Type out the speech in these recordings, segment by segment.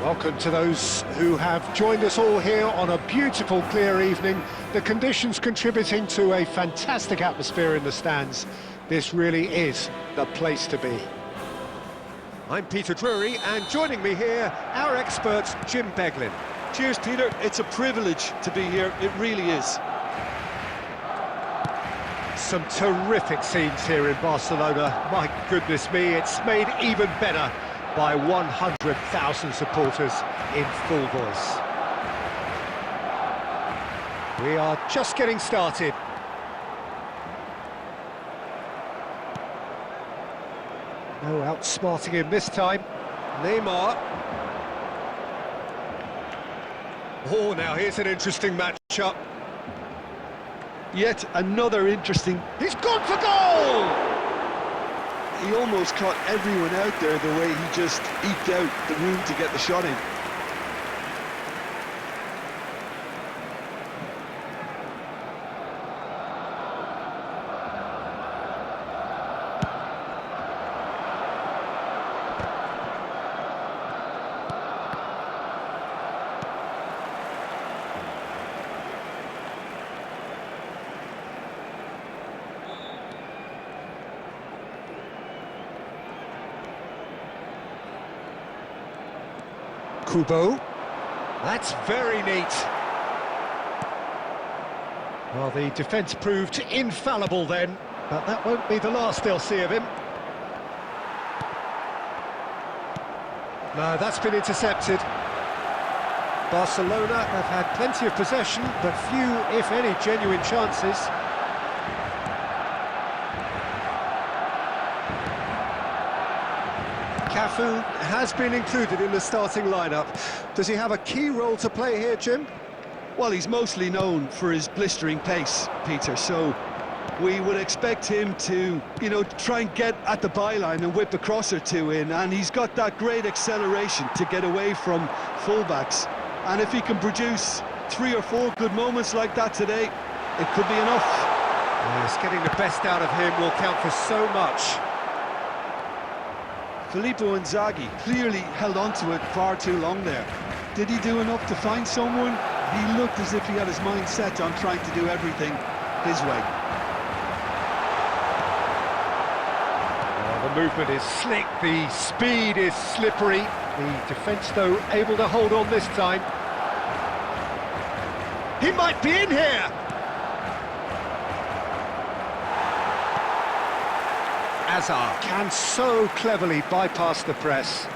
Welcome to those who have joined us all here on a beautiful, clear evening. The conditions contributing to a fantastic atmosphere in the stands. This really is the place to be. I'm Peter Drury, and joining me here, our expert, Jim Beglin. Cheers, Peter. It's a privilege to be here. It really is. Some terrific scenes here in Barcelona. My goodness me, it's made even better by 100,000 supporters in full voice. We are just getting started. No outsmarting him this time. Neymar. Oh, now here's an interesting matchup. Yet another interesting... He's gone for goal! He almost caught everyone out there the way he just eked out the room to get the shot in. Kubo. That's very neat. Well, the defence proved infallible then, but that won't be the last they'll see of him. No, that's been intercepted. Barcelona have had plenty of possession, but few, if any, genuine chances. Cafu has been included in the starting lineup. Does he have a key role to play here, Jim? Well, he's mostly known for his blistering pace, Peter, so we would expect him to, try and get at the byline and whip a cross or two in, and he's got that great acceleration to get away from fullbacks. And if he can produce 3 or 4 good moments like that today, it could be enough. Yes, getting the best out of him will count for so much. Filippo Inzaghi clearly held on to it far too long there. Did he do enough to find someone? He looked as if he had his mind set on trying to do everything his way. Well, the movement is slick, the speed is slippery. The defence, though, able to hold on this time. He might be in here! Hazard can so cleverly bypass the press.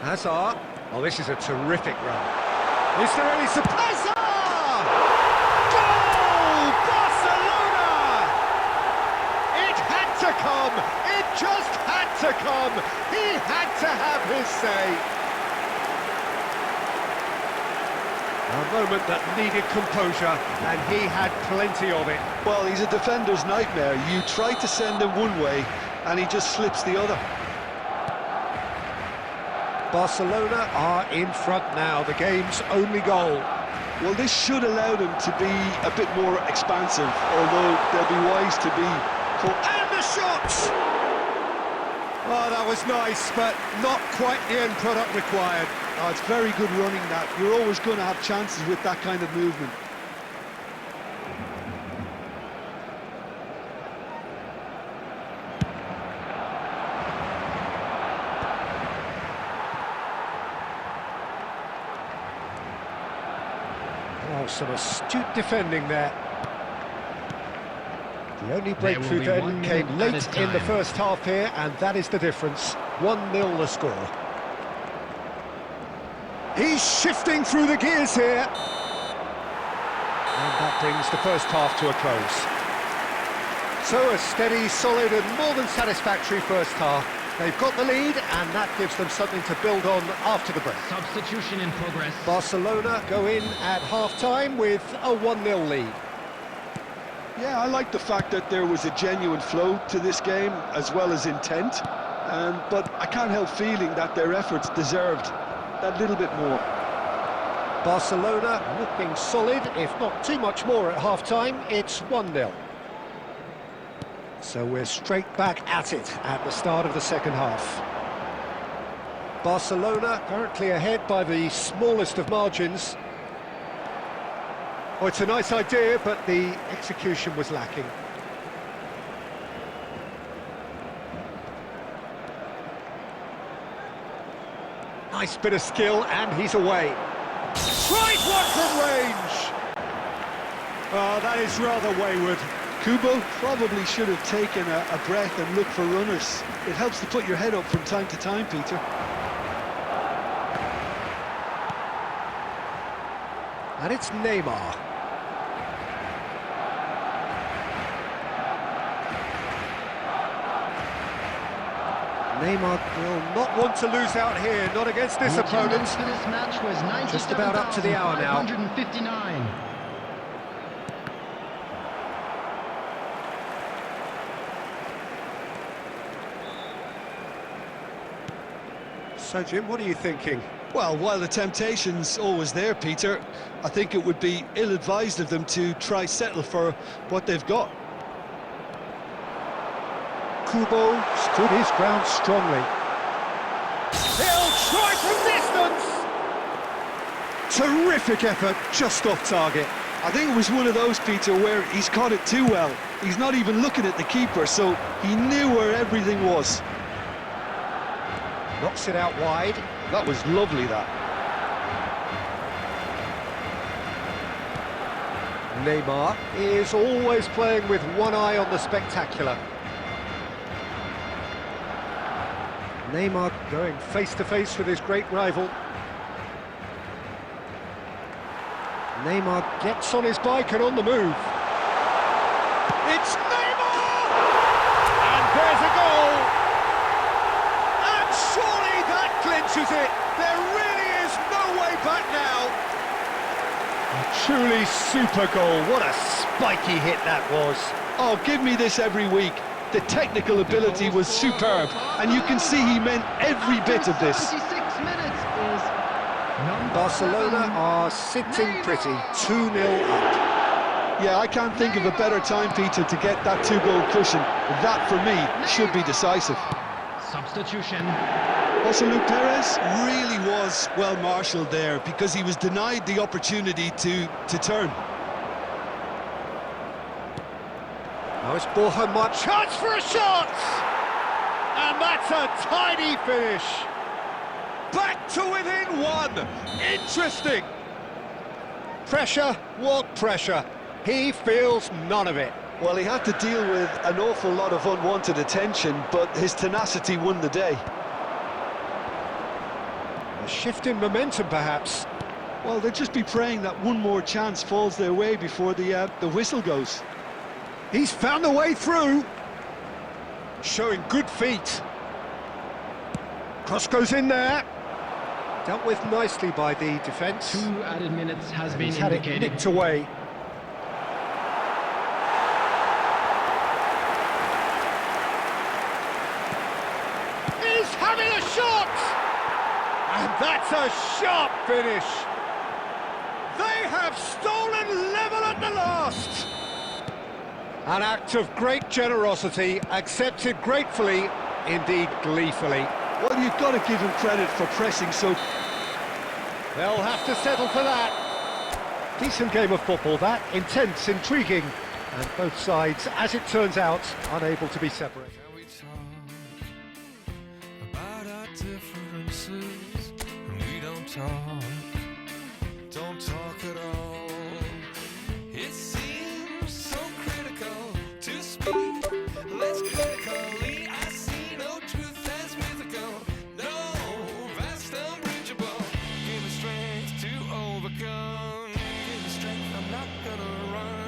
Hazard, oh, this is a terrific run. Is there any surprise? Goal! Barcelona! It had to come! It just had to come! He had to have his say. A moment that needed composure, and he had plenty of it. Well, he's a defender's nightmare. You try to send him one way, and he just slips the other. Barcelona are in front now, the game's only goal. Well, this should allow them to be a bit more expansive, although they'll be wise to be... And the shot! Oh, that was nice, but not quite the end product required. Oh, it's very good running that. You're always going to have chances with that kind of movement. Oh, some astute defending there. The only breakthrough then came late in the first half here, and that is the difference. 1-0 the score. He's shifting through the gears here. And that brings the first half to a close. So a steady, solid and more than satisfactory first half. They've got the lead and that gives them something to build on after the break. Substitution in progress. Barcelona go in at half-time with a 1-0 lead. Yeah, I like the fact that there was a genuine flow to this game as well as intent, but I can't help feeling that their efforts deserved that little bit more. Barcelona looking solid, if not too much more at half-time. It's 1-0. So we're straight back at it at the start of the second half. Barcelona currently ahead by the smallest of margins. Oh, it's a nice idea, but the execution was lacking. Nice bit of skill, and he's away. Straight one from range! Oh, that is rather wayward. Kubo probably should have taken a breath and looked for runners. It helps to put your head up from time to time, Peter. And it's Neymar. Neymar will not want to lose out here, not against this opponent. For this match was Just about up to the hour now. 159. So, Jim, what are you thinking? Well, while the temptation's always there, Peter, I think it would be ill-advised of them to try settle for what they've got. Kubo stood his ground strongly. He'll try from distance! Terrific effort, just off target. I think it was one of those, Peter, where he's caught it too well. He's not even looking at the keeper, so he knew where everything was. Knocks it out wide. That was lovely, that. Neymar is always playing with one eye on the spectacular. Neymar going face-to-face with his great rival. Neymar gets on his bike and on the move. It's Neymar! And there's a goal! And surely that clinches it! There really is no way back now! A truly super goal. What a spiky hit that was. Oh, give me this every week. The technical ability was superb, and you can see he meant every bit of this. 76 minutes is Barcelona are sitting pretty, 2-0 up. Yeah, I can't think of a better time, Peter, to get that two-goal cushion. That, for me, should be decisive. substitution. Also, Luke Perez really was well marshalled there because he was denied the opportunity to turn. Now it's Borja, chance for a shot! And that's a tidy finish. Back to within one. Interesting. Pressure, what pressure? He feels none of it. Well, he had to deal with an awful lot of unwanted attention, but his tenacity won the day. A shift in momentum, perhaps. Well, they'll just be praying that one more chance falls their way before the whistle goes. He's found a way through. Showing good feet. Cross goes in there. Dealt with nicely by the defence. 2 added minutes has been He's had it indicated. nicked away. He's having a shot! And that's a sharp finish. They have stolen level at the last. An act of great generosity, accepted gratefully, indeed gleefully. Well, you've got to give him credit for pressing so... They'll have to settle for that. Decent game of football, that. Intense, intriguing, and both sides, as it turns out, unable to be separated. Can we talk about our differences? And we don't talk at all. It seems so critical to speak less critically. I see no truth as mythical, no vast unbridgeable. Give me strength to overcome. Give me strength, I'm not gonna run.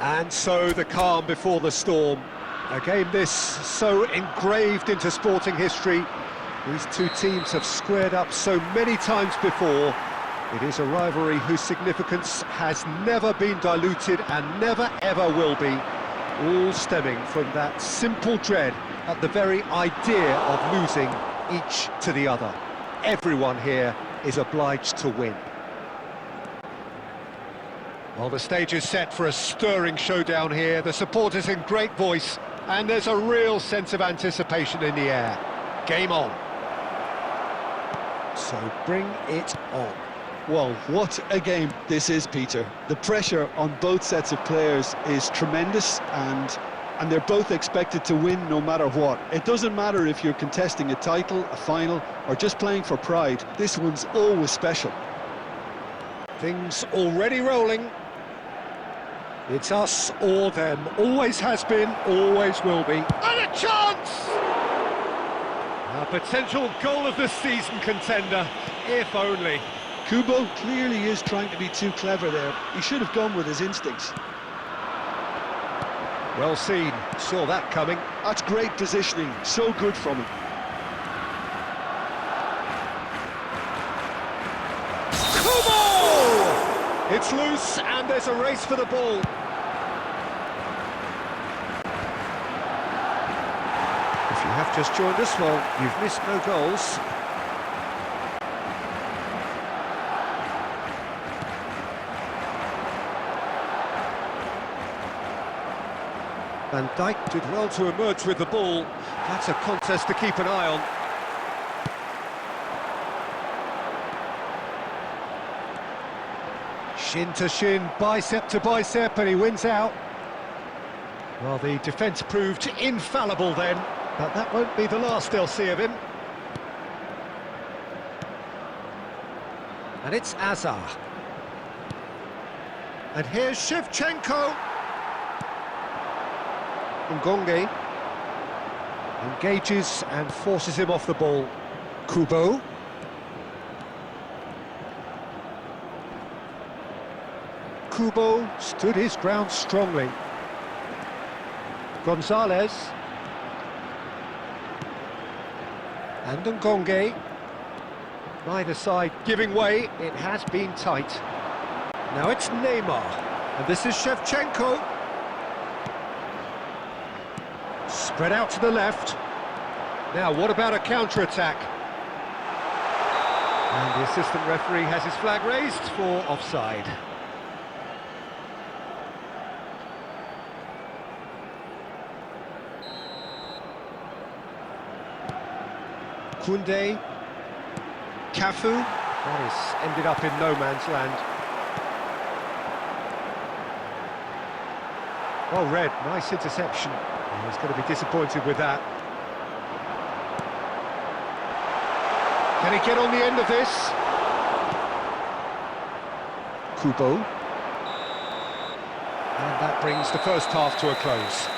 And so the calm before the storm. A game this so engraved into sporting history. These two teams have squared up so many times before. It is a rivalry whose significance has never been diluted and never ever will be. All stemming from that simple dread at the very idea of losing each to the other. Everyone here is obliged to win. Well, the stage is set for a stirring showdown here. The supporters in great voice, and there's a real sense of anticipation in the air. Game on. So bring it on. Well, what a game this is, Peter. The pressure on both sets of players is tremendous, and they're both expected to win no matter what. It doesn't matter if you're contesting a title, a final, or just playing for pride. This one's always special. Things already rolling. It's us or them. Always has been, always will be. And a chance! A potential goal of the season contender, if only. Kubo clearly is trying to be too clever there. He should have gone with his instincts. Well seen, saw that coming. That's great positioning, so good from him. Kubo! It's loose and there's a race for the ball. If you have just joined us, well, you've missed no goals. Van Dijk did well to emerge with the ball. That's a contest to keep an eye on. Shin to shin, bicep to bicep, and he wins out. Well, the defence proved infallible then, but that won't be the last they'll see of him. And it's Azar. And here's Shevchenko. Ngonge engages and forces him off the ball. Kubo. Kubo stood his ground strongly. Gonzalez. And Ngonge. Neither side giving way, it has been tight. Now it's Neymar, and this is Shevchenko. Spread out to the left. Now, what about a counter-attack? And the assistant referee has his flag raised for offside. Koundé. Cafu. That has ended up in no man's land. Well read, nice interception. He's going to be disappointed with that. Can he get on the end of this? Kubo. And that brings the first half to a close.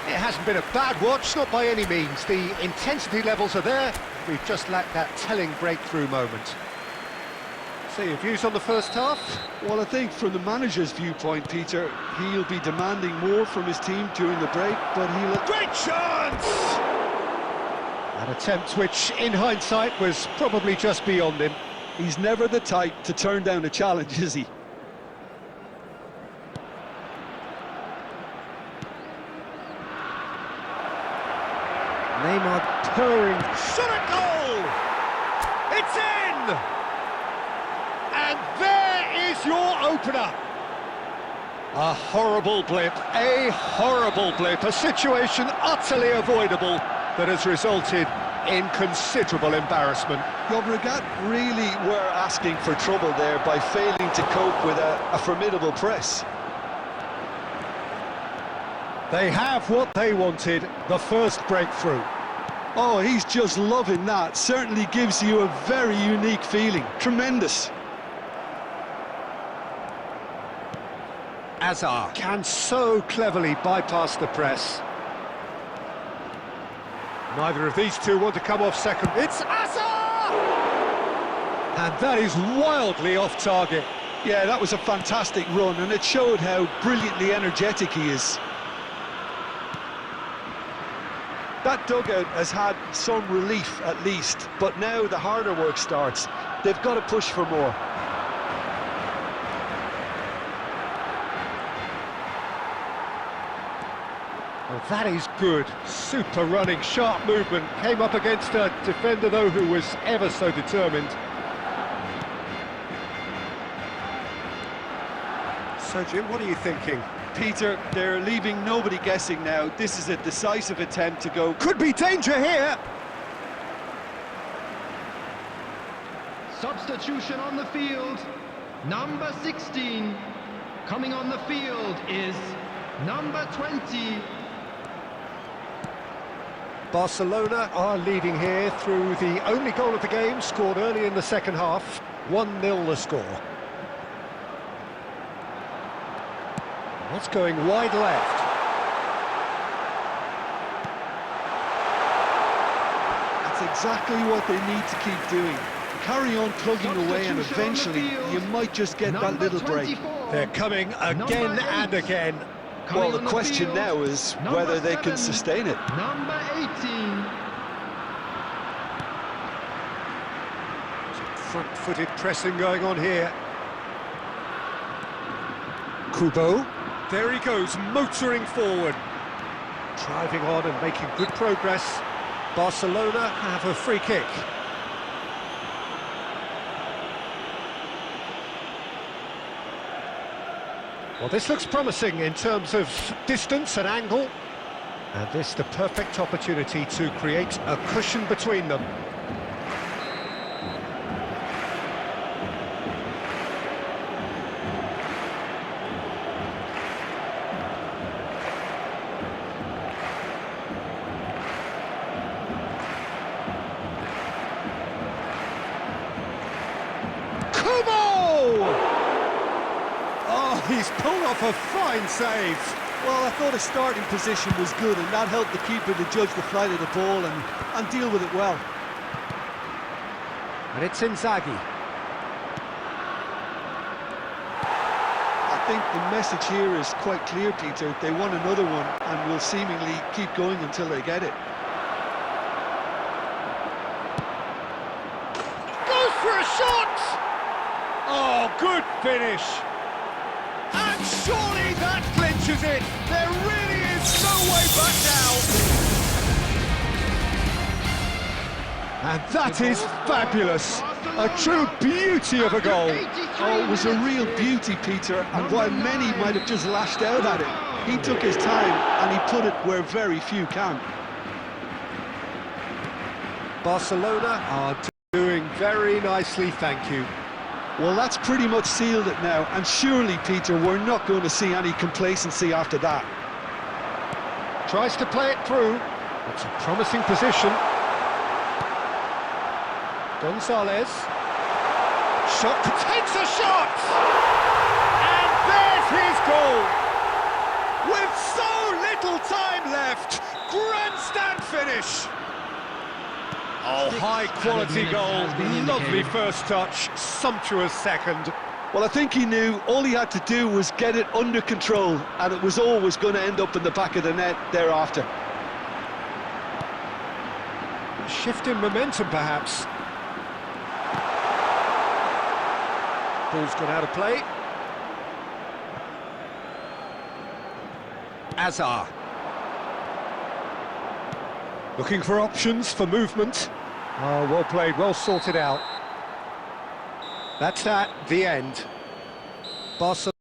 It hasn't been a bad watch, not by any means. The intensity levels are there. We've just lacked that telling breakthrough moment. So your views on the first half? Well, I think from the manager's viewpoint, Peter, he'll be demanding more from his team during the break, but he'll... Great chance! An attempt which, in hindsight, was probably just beyond him. He's never the type to turn down a challenge, is he? Neymar purring. Shot at goal! It's in! And there is your opener. A horrible blip, a situation utterly avoidable that has resulted in considerable embarrassment. Llobregat really were asking for trouble there by failing to cope with a formidable press. They have what they wanted, the first breakthrough. Oh, he's just loving that. Certainly gives you a very unique feeling. Tremendous. Azar can so cleverly bypass the press. Neither of these two want to come off second. It's Azar! And that is wildly off target. Yeah, that was a fantastic run, and it showed how brilliantly energetic he is. That dugout has had some relief at least, but now the harder work starts. They've got to push for more. Well, that is good. Super running, sharp movement. Came up against a defender, though, who was ever so determined. So, Jim, what are you thinking? Peter, they're leaving nobody guessing now. This is a decisive attempt to go. Could be danger here! Substitution on the field. Number 16. Coming on the field is number 20. Barcelona are leading here through the only goal of the game, scored early in the second half. 1-0 the score. That's going wide left. That's exactly what they need to keep doing. Carry on plugging away, and eventually you might just get that little break. They're coming again and again. Well, the question now is whether they can sustain it. Number 18. Front-footed pressing going on here. Kubo. There he goes, motoring forward. Driving on and making good progress. Barcelona have a free kick. Well, this looks promising in terms of distance and angle. And this the perfect opportunity to create a cushion between them. He's pulled off a fine save. Well, I thought his starting position was good, and that helped the keeper to judge the flight of the ball and deal with it well. And it's Inzaghi. I think the message here is quite clear, Peter. They want another one and will seemingly keep going until they get it. Goes for a shot! Oh, good finish. And surely that clinches it. There really is no way back now. And that is fabulous. A true beauty of a goal. Oh, it was a real beauty, Peter, and while many might have just lashed out at it, he took his time and he put it where very few can. Barcelona are doing very nicely, thank you. Well, that's pretty much sealed it now, and surely, Peter, we're not going to see any complacency after that. Tries to play it through. It's a promising position. Gonzalez. Shot, takes a shot! And there's his goal! With so little time left, grandstand finish! Oh, high-quality goal, lovely first touch, sumptuous second. Well, I think he knew all he had to do was get it under control, and it was always going to end up in the back of the net thereafter. A shift in momentum, perhaps. Ball's gone out of play. Azar. Looking for options for movement. Oh, well played, well sorted out. That's the end. Barcelona.